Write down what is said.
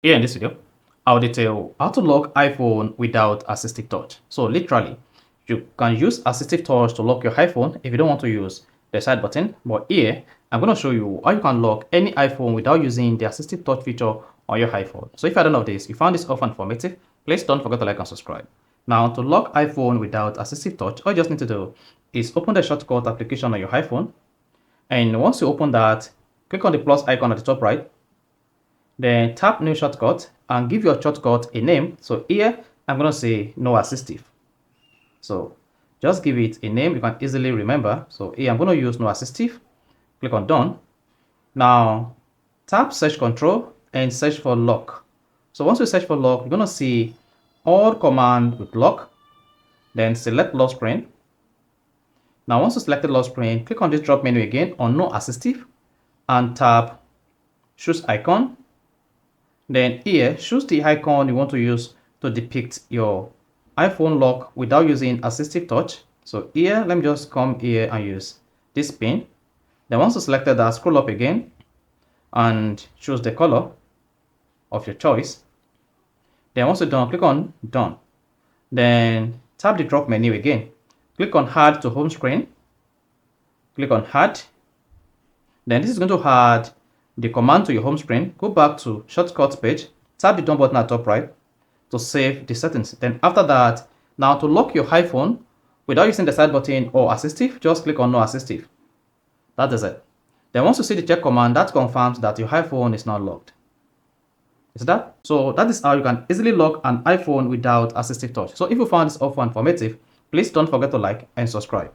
Here in this video, I'll detail how to lock iPhone without Assistive Touch. So literally, you can use Assistive Touch to lock your iPhone if you don't want to use the side button. But here, I'm going to show you how you can lock any iPhone without using the Assistive Touch feature on your iPhone. So if you don't know this, you found this often informative, please don't forget to like and subscribe. Now, to lock iPhone without Assistive Touch, all you just need to do is open the shortcut application on your iPhone. And once you open that, click on the plus icon at the top right. Then tap new shortcut and give your shortcut a name. So here I'm going to say no assistive. So just give it a name you can easily remember. So here I'm going to use no assistive. Click on done. Now tap search control and search for lock. So once you search for lock, you're going to see all command with lock. Then select lock screen. Now once you selected lock screen, click on this drop menu again on no assistive and tap choose icon. Then here, choose the icon you want to use to depict your iPhone lock without using Assistive Touch. So here, let me just come here and use this pin. Then once you selected that, scroll up again and choose the color of your choice. Then once you're done, click on done. Then tap the drop menu again. Click on add to home screen. Click on add. Then this is going to add the command to your home screen. Go back to shortcuts page, tap the done button at top right to save the settings. Then after that, now to lock your iPhone without using the side button or assistive, just click on no assistive. That is it. Then once you see the check command, that confirms that your iPhone is not locked. Is that? So that is how you can easily lock an iPhone without Assistive Touch. So if you found this offer informative, please don't forget to like and subscribe.